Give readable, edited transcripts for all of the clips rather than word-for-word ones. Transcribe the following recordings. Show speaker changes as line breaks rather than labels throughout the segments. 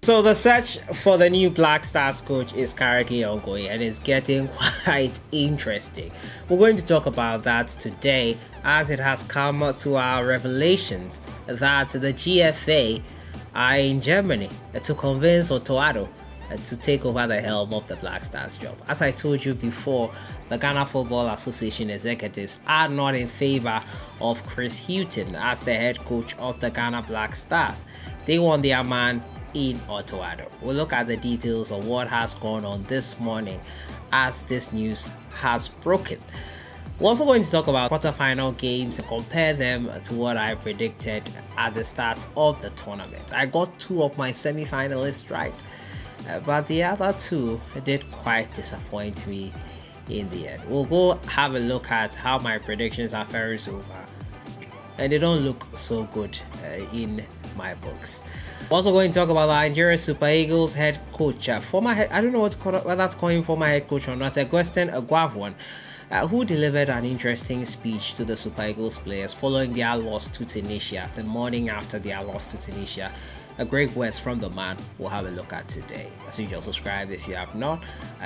So the search for the new Black Stars coach is currently ongoing and it's getting quite interesting. We're going to talk about that today as it has come to our revelations that the GFA are in Germany to convince Addo to take over the helm of the Black Stars job. As I told you before, the Ghana Football Association executives are not in favor of Chris Hughton as the head coach of the Ghana Black Stars. They want their man in Addo. We'll look at the details of what has gone on this morning as this news has broken. We're also going to talk about quarterfinal games and compare them to what I predicted at the start of the tournament. I got two of my semi-finalists right, but the other two did quite disappoint me in the end. We'll go have a look at how my predictions are faring so far, and they don't look so good in my books. We're also going to talk about the Nigeria Super Eagles head coach, former head, I don't know whether that's calling former head coach or not, Augustin Agwavon, who delivered an interesting speech to the Super Eagles players following their loss to Tunisia, the morning after their loss to Tunisia. A great words from the man we'll have a look at today. As usual, subscribe if you have not.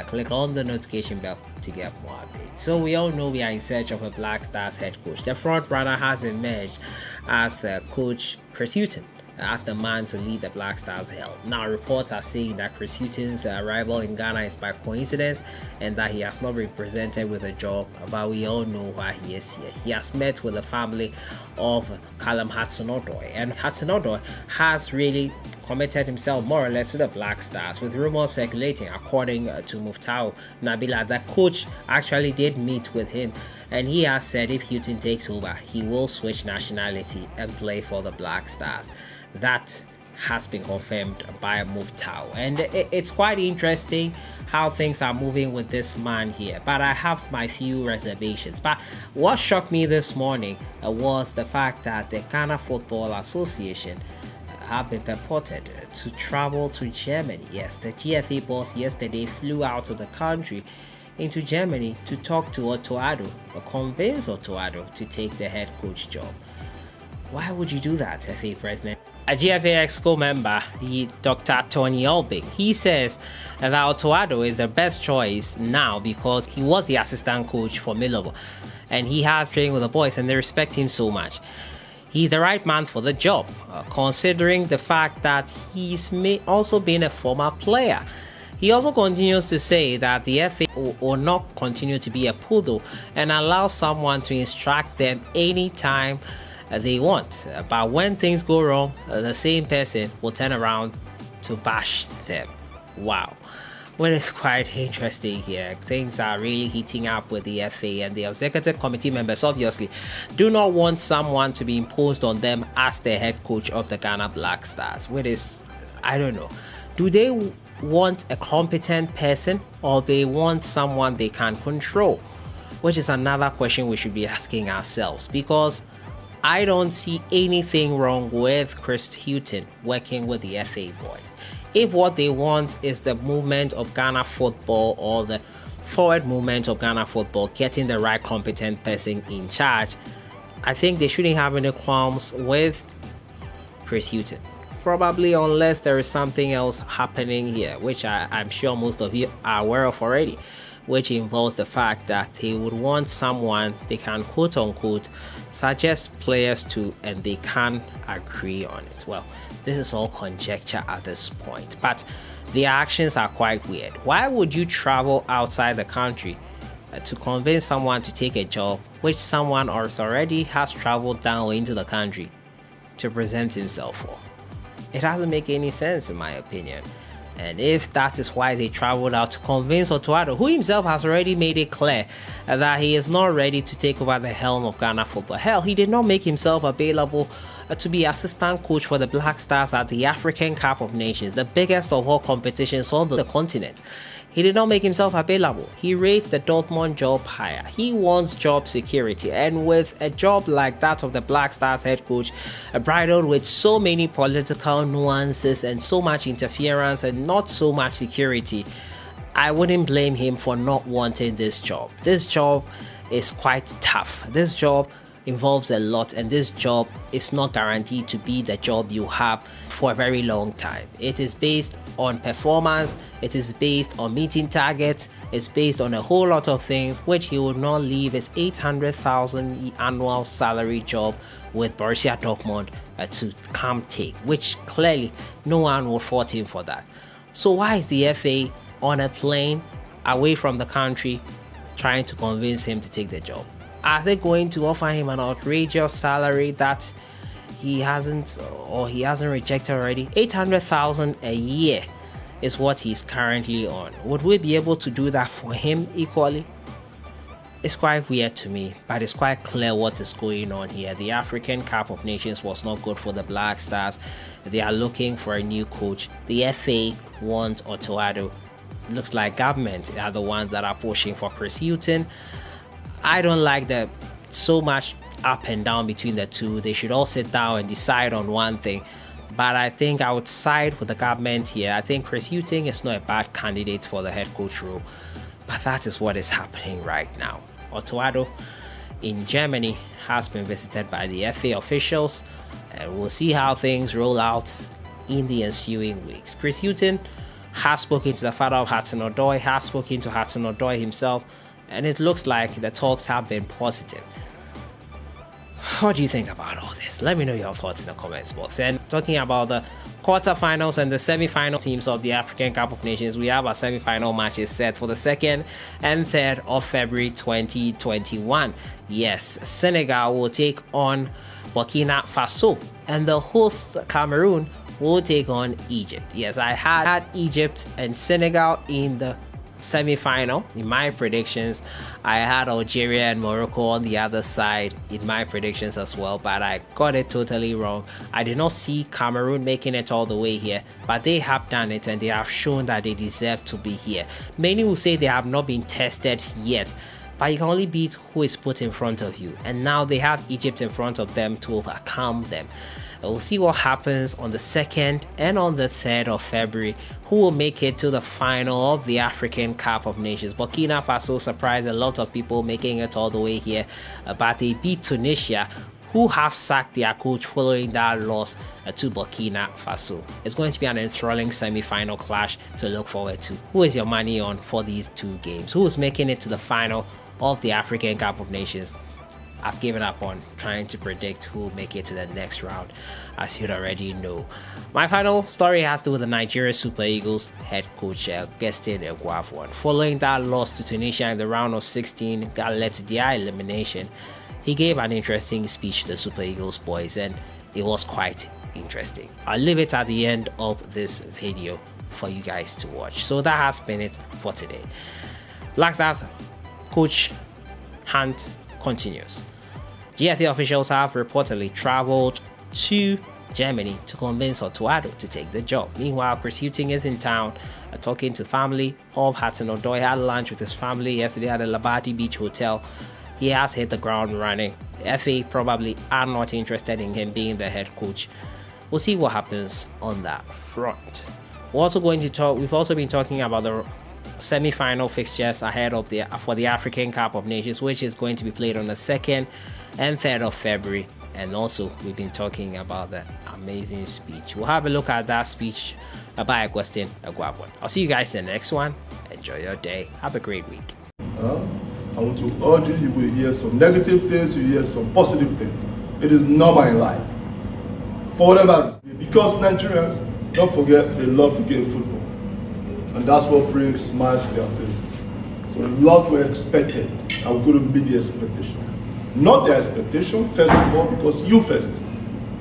Click on the notification bell to get more updates. So we all know we are in search of a Black Stars head coach. The front runner has emerged as coach Chris Hughton as the man to lead the Black Stars helm. Now reports are saying that Chris Hughton's arrival in Ghana is by coincidence and that he has not been presented with a job, but we all know why he is here. He has met with the family of Callum Hudson-Odoi, and Hudson-Odoi has really committed himself more or less to the Black Stars, with rumors circulating according to Muftau Nabila that coach actually did meet with him, and he has said if Hughton takes over he will switch nationality and play for the Black Stars. That has been confirmed by Muftau, and it's quite interesting how things are moving with this man here, but I have my few reservations. But what shocked me this morning was the fact that the Ghana Football Association have been purported to travel to Germany. Yes, the GFA boss yesterday flew out of the country into Germany to talk to Addo or convince Addo to take the head coach job. Why would you do that, FA president? A GFA Exco member, the Dr. Tony Albing, he says that Addo is the best choice now because he was the assistant coach for Millwall and he has trained with the boys and they respect him so much. He's the right man for the job, considering the fact that he's also been a former player. He also continues to say that the FA will not continue to be a poodle and allow someone to instruct them anytime they want, but when things go wrong, the same person will turn around to bash them. Wow. Well, it's quite interesting here. Things are really heating up with the FA, and the executive committee members obviously do not want someone to be imposed on them as the head coach of the Ghana Black Stars. Which is, I don't know, do they want a competent person or they want someone they can control? Which is another question we should be asking ourselves, because I don't see anything wrong with Chris Hughton working with the FA boys. If what they want is the movement of Ghana football or the forward movement of Ghana football, getting the right competent person in charge, I think they shouldn't have any qualms with Chris Hughton. Probably unless there is something else happening here, which I'm sure most of you are aware of already, which involves the fact that they would want someone they can quote unquote suggest players to and they can agree on it. Well, this is all conjecture at this point, but their actions are quite weird. Why would you travel outside the country to convince someone to take a job which someone already has traveled down into the country to present himself for? It doesn't make any sense in my opinion. And if that is why they traveled out to convince Addo, who himself has already made it clear that he is not ready to take over the helm of Ghana football. Hell, he did not make himself available to be assistant coach for the Black Stars at the African Cup of Nations, the biggest of all competitions on the continent. He did not make himself available. He rates the Dortmund job higher. He wants job security, and with a job like that of the Black Stars head coach, bridled with so many political nuances and so much interference and not so much security, I wouldn't blame him for not wanting this job. This job is quite tough. This job involves a lot, and this job is not guaranteed to be the job you have for a very long time. It is based on performance, it is based on meeting targets, it's based on a whole lot of things, which he would not leave his 800,000 annual salary job with Borussia Dortmund to come take, which clearly no one will fault him for that. So why is the FA on a plane away from the country trying to convince him to take the job? Are they going to offer him an outrageous salary that he hasn't rejected already? 800,000 a year is what he's currently on. Would we be able to do that for him equally? It's quite weird to me, but it's quite clear what is going on here. The African Cup of Nations was not good for the Black Stars. They are looking for a new coach. The FA wants Addo. Looks like government are the ones that are pushing for Chris Hughton. I don't like the so much up and down between the two. They should all sit down and decide on one thing. But I think I would side with the government here. I think Chris Hughton is not a bad candidate for the head coach role. But that is what is happening right now. Addo in Germany has been visited by the FA officials, and we'll see how things roll out in the ensuing weeks. Chris Hughton has spoken to the father of Hughton-The, has spoken to Hughton-The himself, and it looks like the talks have been positive. What do you think about all this? Let me know your thoughts in the comments box. And talking about the quarterfinals and the semi-final teams of the African Cup of Nations, we have our semi-final matches set for the 2nd and 3rd of February 2021. Yes, Senegal will take on Burkina Faso, and the host Cameroon will take on Egypt. Yes, I had Egypt and Senegal in the semi-final in my predictions. I had Algeria and Morocco on the other side in my predictions as well, but I got it totally wrong. I did not see Cameroon making it all the way here, but they have done it and they have shown that they deserve to be here. Many will say they have not been tested yet, but you can only beat who is put in front of you, and now they have Egypt in front of them to overcome them. We'll see what happens on the 2nd and on the 3rd of February. Who will make it to the final of the African Cup of Nations? Burkina Faso surprised a lot of people making it all the way here, but they beat Tunisia, who have sacked their coach following that loss to Burkina Faso. It's going to be an enthralling semi-final clash to look forward to. Who is your money on for these two games? Who is making it to the final of the African Cup of Nations? I've given up on trying to predict who will make it to the next round, as you'd already know. My final story has to do with the Nigeria Super Eagles head coach Gaston Eguavoen. Following that loss to Tunisia in the round of 16 that led to their elimination, he gave an interesting speech to the Super Eagles boys, and it was quite interesting. I'll leave it at the end of this video for you guys to watch. So that has been it for today. Black Stars coach hunt continues. GFA officials have reportedly traveled to Germany to convince Addo to take the job. Meanwhile, Chris Hughton is in town talking to family of Hughton-The. He had lunch with his family yesterday at the Labadi Beach Hotel. He has hit the ground running. The FA probably are not interested in him being the head coach. We'll see what happens on that front. We've also been talking about the semi-final fixtures ahead of for the African Cup of Nations, which is going to be played on the 2nd and 3rd of February. And also we've been talking about the amazing speech. We'll have a look at that speech by Gaston Eguavoen. I'll see you guys in the next one. Enjoy your day. Have a great week.
I want to urge you, you will hear some negative things, you hear some positive things. It is normal in life. For whatever reason. Because Nigerians, don't forget, they love the game football. And that's what brings smiles to their faces. So a lot were expected, and we couldn't meet the expectation. Not their expectation, first of all, because you first.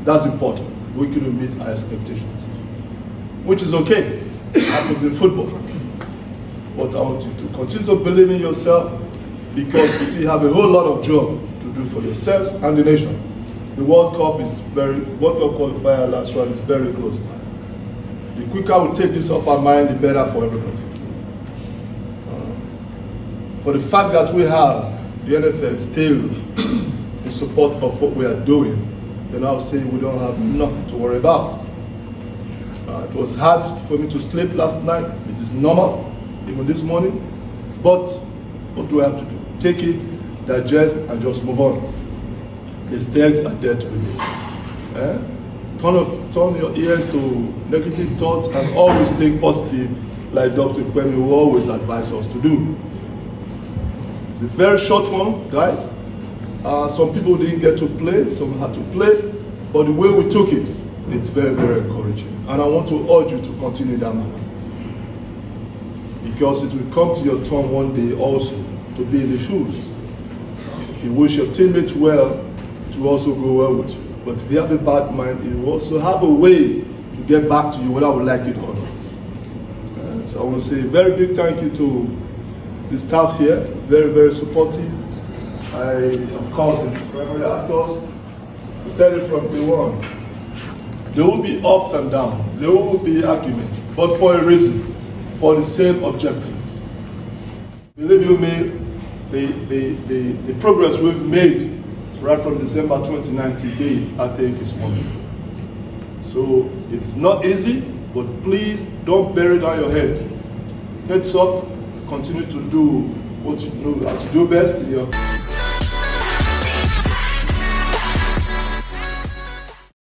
That's important. We couldn't meet our expectations. Which is okay. It happens in football. But I want you to continue to believe in yourself, because you still have a whole lot of job to do for yourselves and the nation. The World Cup qualifier last round is very close by. The quicker we take this off our mind, the better for everybody. For the fact that we have the NFL still in support of what we are doing, then I'll say we don't have nothing to worry about. It was hard for me to sleep last night. It is normal, even this morning. But what do I have to do? Take it, digest, and just move on. Mistakes are there to be made. Turn your ears to negative thoughts and always think positive, like Dr. Kwame will always advise us to do. It's a very short one, guys. Some people didn't get to play, some had to play, but the way we took it is very, very encouraging. And I want to urge you to continue that manner. Because it will come to your turn one day also to be in the shoes. If you wish your teammates well, it will also go well with you. But if you have a bad mind, you will also have a way to get back to you whether we like it or not. So I want to say a very big thank you to the staff here, very, very supportive. Of course, the primary actors, we said it from day one. There will be ups and downs, there will be arguments, but for a reason, for the same objective. Believe you me, the progress we've made right from December 2019 date, I think is wonderful. So it's not easy, but please don't bury down your head. Heads up, continue to do what you know how to do best in your